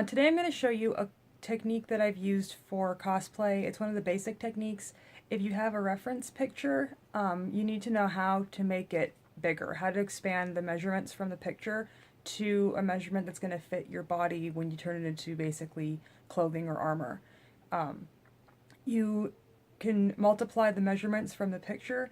Today I'm going to show you a technique that I've used for cosplay. It's one of the basic techniques. If you have a reference picture, you need to know how to make it bigger, how to expand the measurements from the picture to a measurement that's going to fit your body when you turn it into basically clothing or armor. You can multiply the measurements from the picture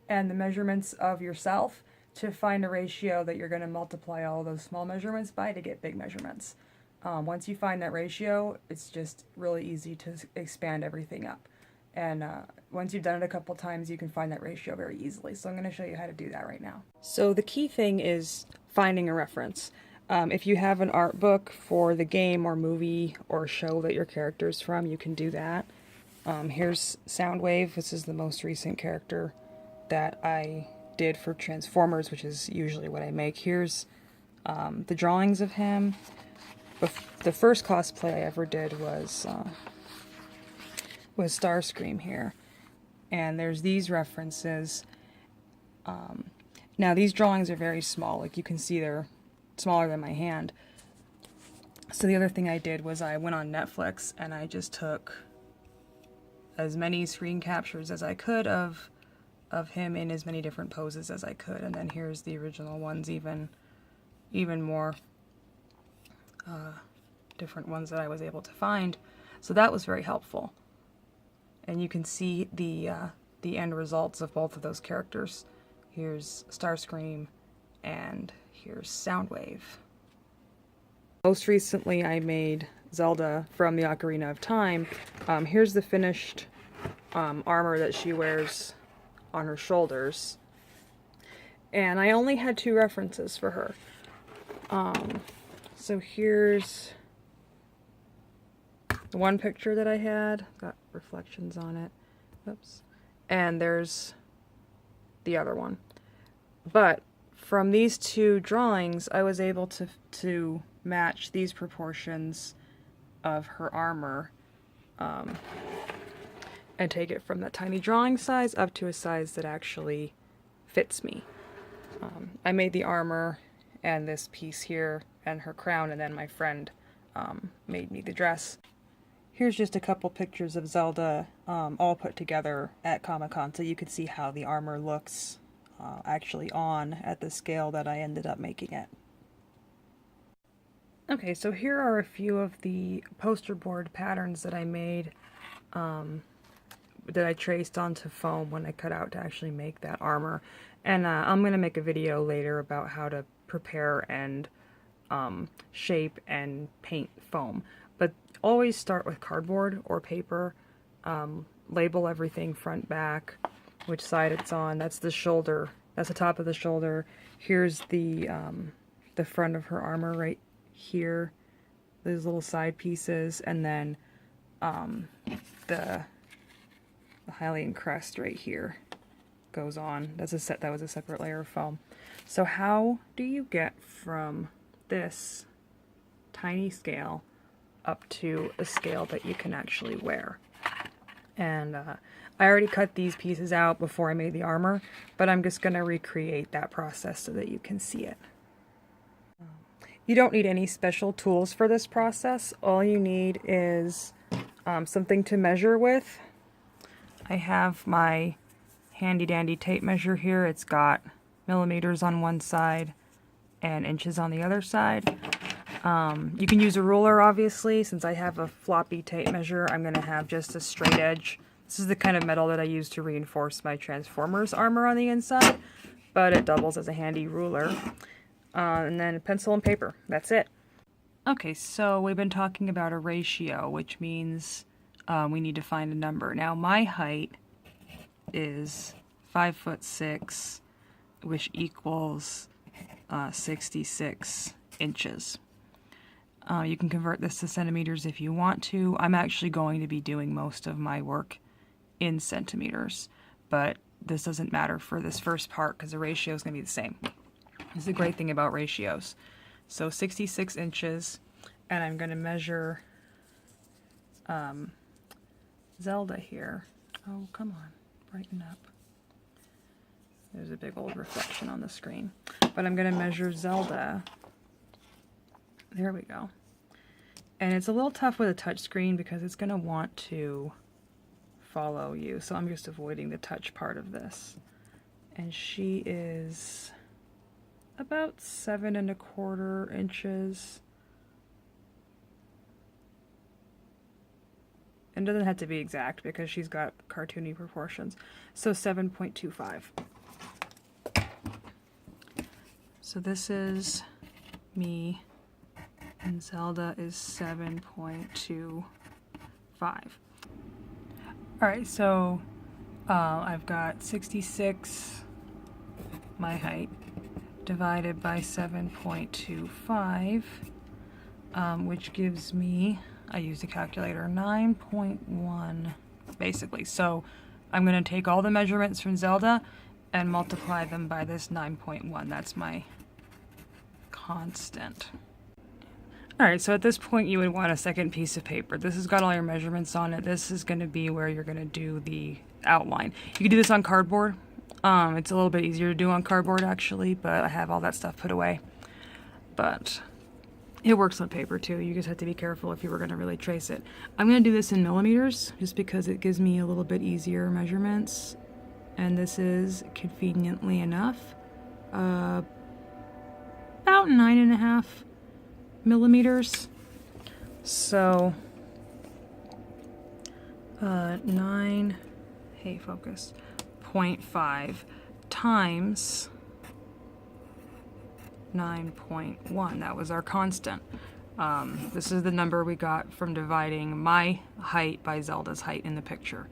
and the measurements of yourself to find a ratio that you're going to multiply all those small measurements by to get big measurements. Once you find that ratio, it's just really easy to expand everything up. And once you've done it a couple times, you can find that ratio very easily. So I'm going to show you how to do that right now. So the key thing is finding a reference. If you have an art book for the game or movie or show that your character's from, you can do that. Here's Soundwave. This is the most recent character that I did for Transformers, which is usually what I make. Here's the drawings of him. The first cosplay I ever did was Starscream here, and there's these references. Now these drawings are very small, like you can see they're smaller than my hand. So the other thing I did was I went on Netflix and I just took as many screen captures as I could of him in as many different poses as I could, and then here's the original ones, even more different ones that I was able to find. So that was very helpful. And you can see the end results of both of those characters. Here's Starscream and here's Soundwave. Most recently I made Zelda from the Ocarina of Time. Here's the finished armor that she wears on her shoulders. And I only had 2 references for her. So here's the one picture that I had, got reflections on it, oops, and there's the other one. But from these 2 drawings, I was able to match these proportions of her armor, and take it from that tiny drawing size up to a size that actually fits me. I made the armor and this piece here and her crown, and then my friend made me the dress. Here's just a couple pictures of Zelda all put together at Comic-Con, so you can see how the armor looks actually on at the scale that I ended up making it. Okay, so here are a few of the poster board patterns that I made, that I traced onto foam when I cut out to actually make that armor. And I'm going to make a video later about how to prepare and shape and paint foam. But always start with cardboard or paper. Label everything front, back, which side it's on. That's the shoulder. That's the top of the shoulder. Here's the front of her armor right here. Those little side pieces, and then the Hylian crest right here goes on. That was a separate layer of foam. So how do you get from this tiny scale up to a scale that you can actually wear? And I already cut these pieces out before I made the armor, but I'm just going to recreate that process so that you can see it. You don't need any special tools for this process. All you need is something to measure with. I have my handy dandy tape measure here. It's got millimeters on one side and inches on the other side. You can use a ruler, obviously. Since I have a floppy tape measure, I'm going to have just a straight edge. This is the kind of metal that I use to reinforce my Transformers armor on the inside, but it doubles as a handy ruler. And then pencil and paper. That's it. Okay, so we've been talking about a ratio, which means we need to find a number. Now, my height is 5'6", which equals 66 inches. You can convert this to centimeters if you want to. I'm actually going to be doing most of my work in centimeters, but this doesn't matter for this first part because the ratio is going to be the same. This is the great thing about ratios. So 66 inches, and I'm going to measure Zelda here. Oh, come on, brighten up. There's a big old reflection on the screen. But I'm going to measure Zelda. There we go. And it's a little tough with a touch screen because it's going to want to follow you. So I'm just avoiding the touch part of this. And she is about 7¼ inches. It doesn't have to be exact because she's got cartoony proportions. So 7.25. So this is me, and Zelda is 7.25. Alright, so I've got 66, my height, divided by 7.25, which gives me, I used a calculator, 9.1 basically. So I'm going to take all the measurements from Zelda and multiply them by this 9.1. That's my constant. Alright, so at this point you would want a second piece of paper. This has got all your measurements on it. This is going to be where you're going to do the outline. You can do this on cardboard. It's a little bit easier to do on cardboard actually, but I have all that stuff put away. But it works on paper too. You just have to be careful if you were going to really trace it. I'm going to do this in millimeters just because it gives me a little bit easier measurements. And this is, conveniently enough, about 9.5 millimeters. So 0.5 times 9.1. That was our constant. This is the number we got from dividing my height by Zelda's height in the picture.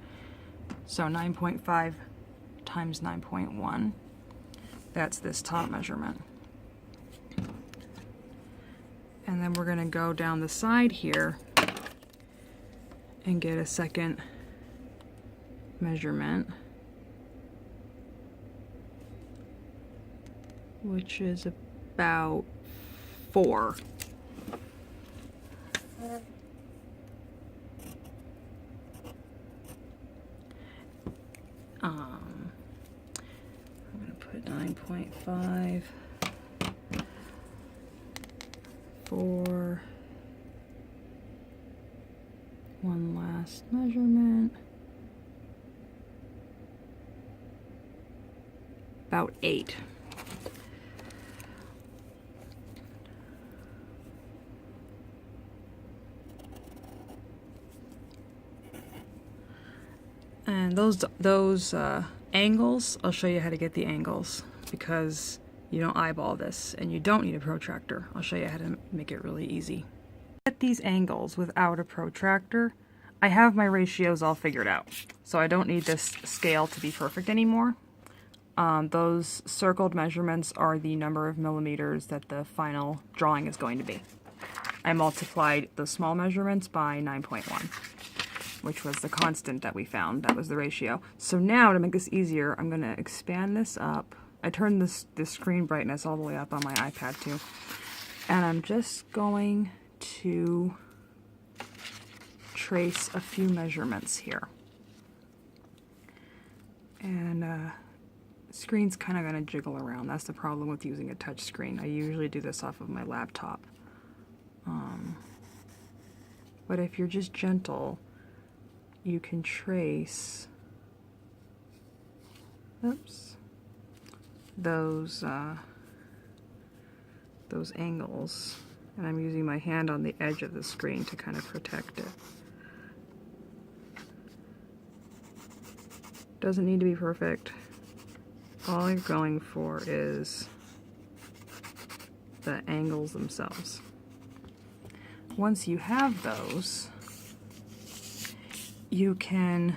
So 9.5 times 9.1. That's this top measurement. And then we're going to go down the side here and get a second measurement, which is about 4. I'm going to put 9.5 for one last measurement. About 8. And those angles, I'll show you how to get the angles because you don't eyeball this and you don't need a protractor. I'll show you how to make it really easy. Get these angles without a protractor. I have my ratios all figured out, so I don't need this scale to be perfect anymore. Those circled measurements are the number of millimeters that the final drawing is going to be. I multiplied the small measurements by 9.1, which was the constant that we found. That was the ratio. So now, to make this easier, I'm going to expand this up. I turned this screen brightness all the way up on my iPad too. And I'm just going to trace a few measurements here. And the screen's kind of going to jiggle around. That's the problem with using a touch screen. I usually do this off of my laptop. But if you're just gentle, you can trace those angles, and I'm using my hand on the edge of the screen to kind of protect it. Doesn't need to be perfect. All you're going for is the angles themselves. Once you have those, you can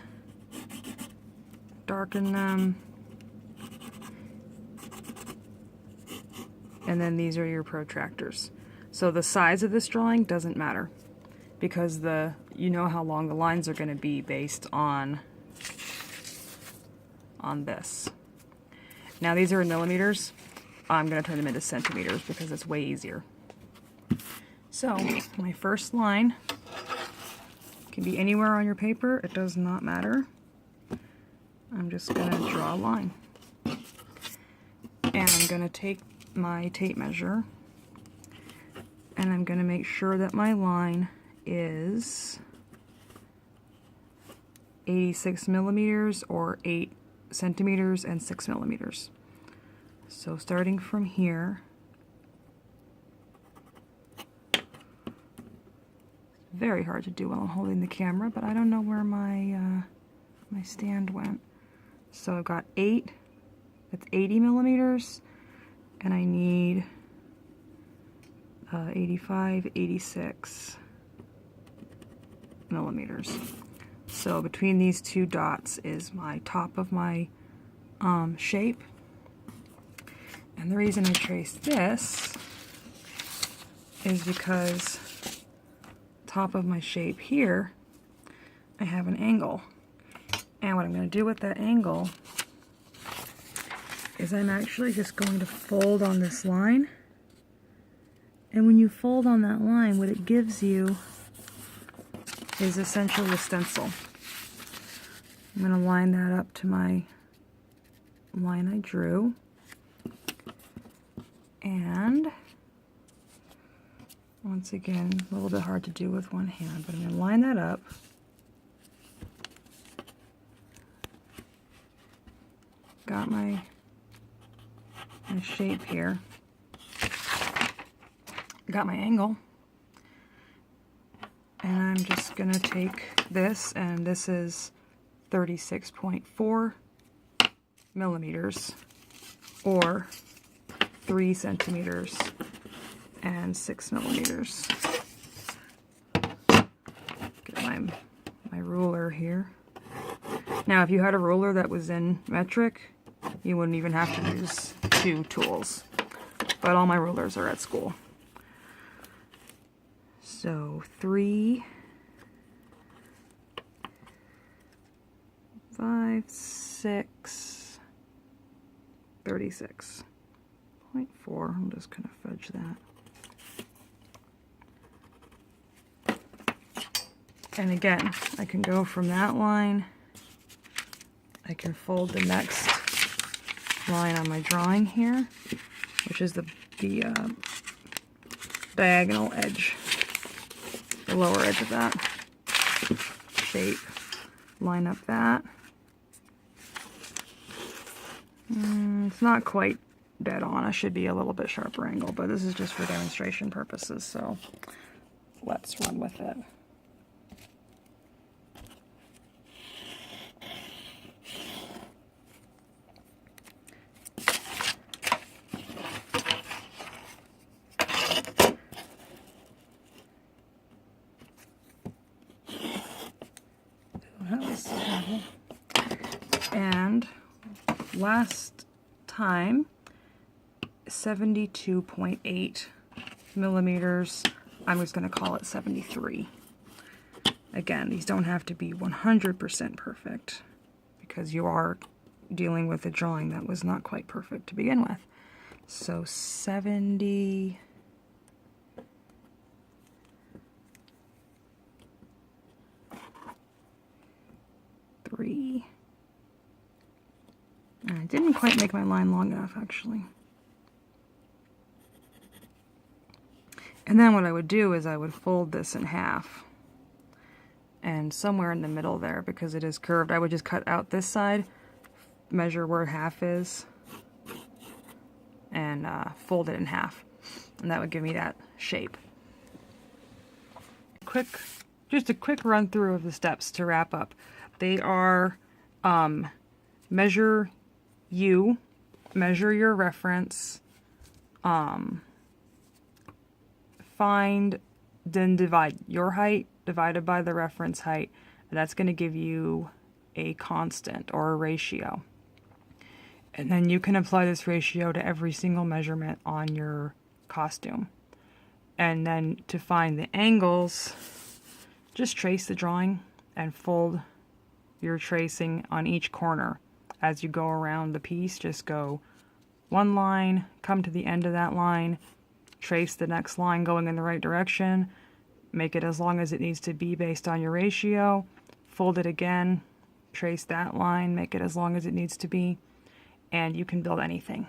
darken them, and then these are your protractors. So the size of this drawing doesn't matter because you know how long the lines are going to be based on this. Now these are in millimeters. I'm going to turn them into centimeters because it's way easier. So my first line can be anywhere on your paper. It does not matter. I'm just going to draw a line. And I'm going to take my tape measure and I'm going to make sure that my line is 86 millimeters or 8 centimeters and 6 millimeters. So starting from here, very hard to do while I'm holding the camera, but I don't know where my my stand went. So I've got 8, that's 80 millimeters, and I need 85, 86 millimeters. So between these two dots is my top of my shape. And the reason I traced this is because top of my shape here, I have an angle. And what I'm going to do with that angle is I'm actually just going to fold on this line. And when you fold on that line, what it gives you is essentially a stencil. I'm going to line that up to my line I drew. And once again, a little bit hard to do with one hand, but I'm going to line that up. Got my shape here. Got my angle. And I'm just going to take this, and this is 36.4 millimeters or 3 centimeters and 6 millimeters. Get my ruler here. Now, if you had a ruler that was in metric, you wouldn't even have to use 2 tools. But all my rulers are at school. So 3, 5, 6, 36.4. I'm just going to fudge that. And again, I can go from that line. I can fold the next line on my drawing here, which is the diagonal edge, the lower edge of that shape. Line up that. It's not quite dead on. I should be a little bit sharper angle, but this is just for demonstration purposes, so let's run with it. And last time, 72.8 millimeters. I'm just going to call it 73. Again, these don't have to be 100% perfect because you are dealing with a drawing that was not quite perfect to begin with. So 70. I didn't quite make my line long enough, actually. And then what I would do is I would fold this in half. And somewhere in the middle there, because it is curved, I would just cut out this side, measure where half is, and fold it in half. And that would give me that shape. Just a quick run through of the steps to wrap up. They are measure you, measure your reference, find, then divide your height divided by the reference height, and that's going to give you a constant or a ratio. And then you can apply this ratio to every single measurement on your costume. And then to find the angles, just trace the drawing and fold your tracing on each corner. As you go around the piece, just go one line, come to the end of that line, trace the next line going in the right direction, make it as long as it needs to be based on your ratio, fold it again, trace that line, make it as long as it needs to be, and you can build anything.